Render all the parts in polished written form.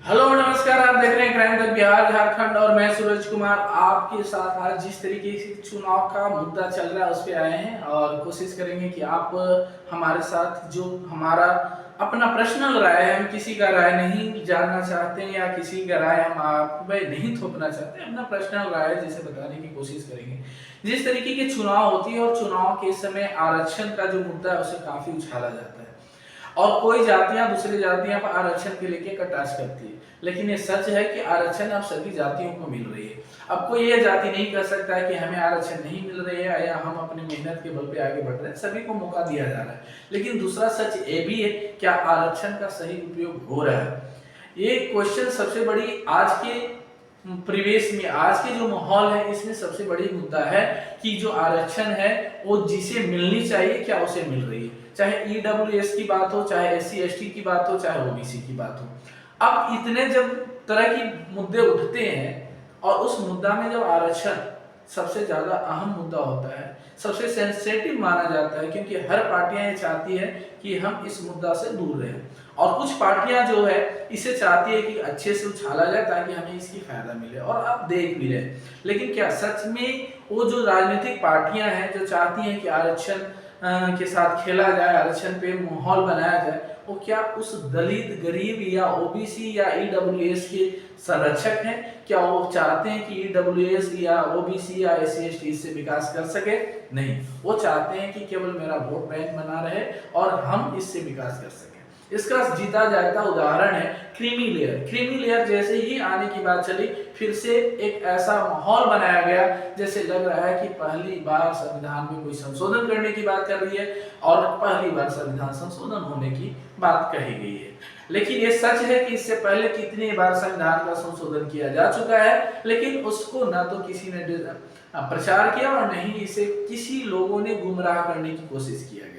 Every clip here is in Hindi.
हेलो नमस्कार, आप देख रहे हैं क्राइम तक बिहार झारखंड और मैं सूरज कुमार आपके साथ। आज जिस तरीके से चुनाव का मुद्दा चल रहा है उस पे आए हैं और कोशिश करेंगे कि आप हमारे साथ जो हमारा अपना पर्सनल राय है, हम किसी का राय नहीं जानना चाहते हैं या किसी का राय हम आप पे नहीं थोपना चाहते, अपना पर्सनल राय जिसे बताने की कोशिश करेंगे। जिस तरीके की चुनाव होती है और चुनाव के समय आरक्षण का जो मुद्दा है उसे काफी उछाला जाता है और कोई जातियां दूसरी जातियां पर आरक्षण के लेके कटाक्ष करती है, लेकिन ये सच है कि आरक्षण अब सभी जातियों को मिल रही है। अब कोई ये जाति नहीं कर सकता है कि हमें आरक्षण नहीं मिल रही है या हम अपनी मेहनत के बल पे आगे बढ़ रहे हैं, सभी को मौका दिया जा रहा है। लेकिन दूसरा सच ये भी है, क्या आरक्षण का सही उपयोग हो रहा है? ये क्वेश्चन सबसे बड़ी आज के परिवेश में, आज के जो माहौल है इसमें सबसे बड़ी मुद्दा है कि जो आरक्षण है वो जिसे मिलनी चाहिए क्या उसे मिल रही है। चाहे ईडब्ल्यूएस की बात हो, चाहे एससी एसटी की बात हो, चाहे ओबीसी की बात हो। अब इतने जब तरह की मुद्दे उठते हैं और उस मुद्दा में जब आरक्षण सबसे ज्यादा अहम मुद्दा होता है, सबसे सेंसिटिव माना जाता है, क्योंकि हर पार्टियां ये चाहती है कि हम इस मुद्दा से दूर रहें और कुछ पार्टियां जो है इसे चाहती है कि अच्छे से उछाला जाए ताकि हमें इसकी फायदा मिले और आप देख भी रहे। लेकिन क्या सच में वो जो राजनीतिक पार्टियां हैं जो चाहती हैं कि आरक्षण के साथ खेला जाए, आरक्षण पे माहौल बनाया जाए, वो क्या उस दलित, गरीब या ओबीसी या ईडब्ल्यूएस के संरक्षक हैं? क्या वो चाहते हैं कि ईडब्ल्यूएस या ओबीसी या एससी एसटी इससे विकास कर सके? नहीं, वो चाहते हैं कि केवल मेरा वोट बैंक बना रहे और हम इससे विकास कर सके। इसका जीता जागता उदाहरण है क्रीमी लेयर। क्रीमी लेयर जैसे ही आने की बात चली, फिर से एक ऐसा माहौल बनाया गया जैसे लग रहा है कि पहली बार संविधान में कोई संशोधन करने की बात कर रही है और पहली बार संविधान संशोधन होने की बात कही गई है। लेकिन ये सच है कि इससे पहले कितनी बार संविधान का संशोधन किया जा चुका है, लेकिन उसको ना तो किसी ने प्रचार किया और नहीं इसे किसी लोगों ने गुमराह करने की कोशिश किया गया।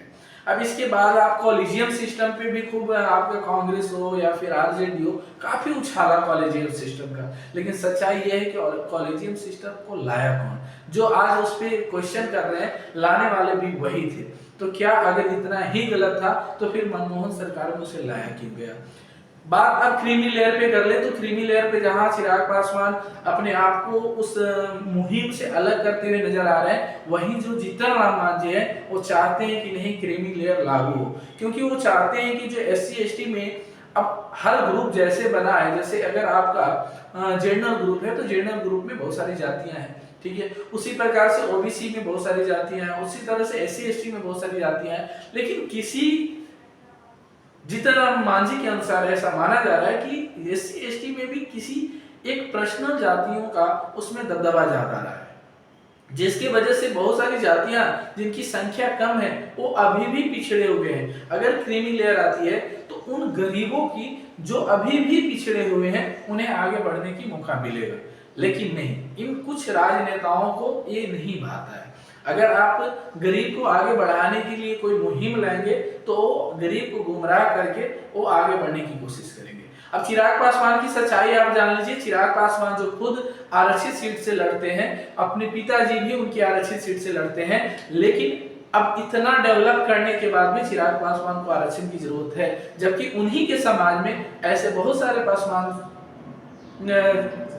अब इसके बाद आप कॉलेजियम सिस्टम पे भी खूब, आपका कांग्रेस हो या फिर आरजेडी हो, काफी उछाला कॉलेजियम सिस्टम का। लेकिन सच्चाई ये है कि कॉलेजियम सिस्टम को लाया कौन? जो आज उस पर क्वेश्चन कर रहे हैं, लाने वाले भी वही थे। तो क्या अगर इतना ही गलत था तो फिर मनमोहन सरकार में उसे लाया क्यों गया? बात अब क्रीमी लेयर पे कर ले तो क्रीमी लेयर पे जहां चिराग पासवान अपने आप को उस मुहिम से अलग करते हुए नजर आ रहे हैं, वहीं जो जीतन राम मांझी है वो चाहते हैं कि नहीं क्रीमी लेयर लागू हो, क्योंकि वो चाहते हैं कि जो एससी एसटी में अब हर ग्रुप जैसे बना है, जैसे अगर आपका जनरल ग्रुप है तो जनरल ग्रुप में बहुत सारी जातियां हैं, ठीक है, उसी प्रकार से ओबीसी में बहुत सारी जातियां हैं, उसी तरह से एससी एसटी में बहुत सारी जातियां हैं। लेकिन किसी जीतन राम मांझी के अनुसार ऐसा माना जा रहा है कि एससी एसटी में भी किसी एक पर्सनल जातियों का उसमें दबदबा ज्यादा रहा है, जिसकी वजह से बहुत सारी जातियां जिनकी संख्या कम है वो अभी भी पिछड़े हुए हैं। अगर क्रीमी लेयर आती है तो उन गरीबों की जो अभी भी पिछड़े हुए हैं उन्हें आगे बढ़ने की मौका मिलेगा। लेकिन नहीं, इन कुछ राजनेताओं को ये नहीं भाता है। अगर आप गरीब को आगे बढ़ाने के लिए कोई मुहिम लाएंगे तो गरीब को गुमराह करके वो आगे बढ़ने की कोशिश करेंगे। अब चिराग पासवान की सच्चाई आप जान लीजिए। चिराग पासवान जो खुद आरक्षित सीट से लड़ते हैं, अपने पिताजी भी उनकी आरक्षित सीट से लड़ते हैं, लेकिन अब इतना डेवलप करने के बाद भी चिराग पासवान को आरक्षण की जरूरत है, जबकि उन्हीं के समाज में ऐसे बहुत सारे पासवान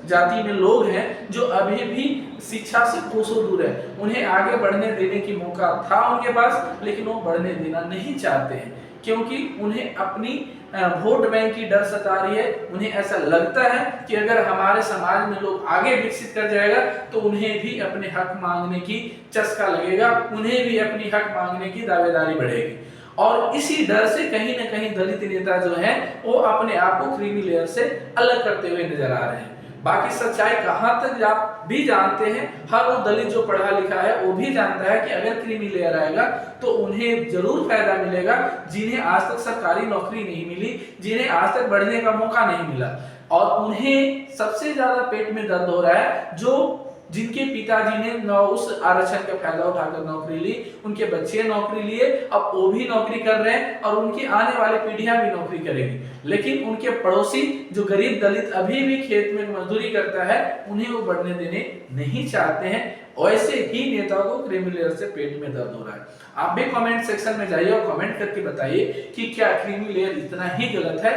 जाति में लोग हैं जो अभी भी शिक्षा से कोसों दूर है। उन्हें आगे बढ़ने देने की मौका था उनके पास, लेकिन वो बढ़ने देना नहीं चाहते हैं क्योंकि उन्हें अपनी वोट बैंक की डर सता रही है। उन्हें ऐसा लगता है कि अगर हमारे समाज में लोग आगे विकसित कर जाएगा तो उन्हें भी अपने हक मांगने की चस्का लगेगा, उन्हें भी अपनी हक मांगने की दावेदारी बढ़ेगी। और इसी डर से कहीं ना कहीं दलित नेता जो हैं वो अपने आप को क्रीमी लेयर से अलग करते हुए नजर आ रहे हैं। बाकी सच्चाई कहां तक आप भी जानते हैं, हर वो दलित जो पढ़ा लिखा है वो भी जानता है कि अगर क्रीमी लेयर आएगा तो उन्हें जरूर फायदा मिलेगा, जिन्हें आज तक सरकारी नौकरी नहीं मिली, जिन्हें आज तक बढ़ने का मौका नहीं मिला। और उन्हें सबसे ज्यादा पेट में दर्द हो रहा है जो जिनके पिताजी ने उस आरक्षण का फायदा उठाकर नौकरी ली, उनके बच्चे नौकरी लिए, अब वो भी नौकरी कर रहे हैं और उनकी आने वाली पीढ़ियां भी नौकरी करेगी। लेकिन उनके पड़ोसी जो गरीब दलित अभी भी खेत में मजदूरी करता है उन्हें वो बढ़ने देने नहीं चाहते हैं। वैसे ही नेताओं को क्रीमी लेयर से पेट में दर्द हो रहा है। आप भी कमेंट सेक्शन में जाइए और कमेंट करके बताइए कि क्या क्रीमी लेयर इतना ही गलत है।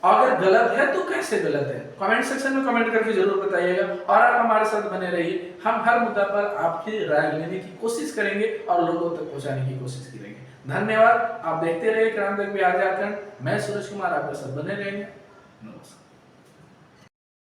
अगर गलत है तो कैसे गलत है, कमेंट सेक्शन में कमेंट करके जरूर बताइएगा। और आप हमारे साथ बने रहिए, हम हर मुद्दा पर आपकी राय लेने की कोशिश करेंगे और लोगों तक पहुंचाने की कोशिश करेंगे। धन्यवाद। आप देखते रहिए क्रांतिक बिहार झारखंड। मैं सूरज कुमार आपके साथ बने रहेंगे। नमस्कार।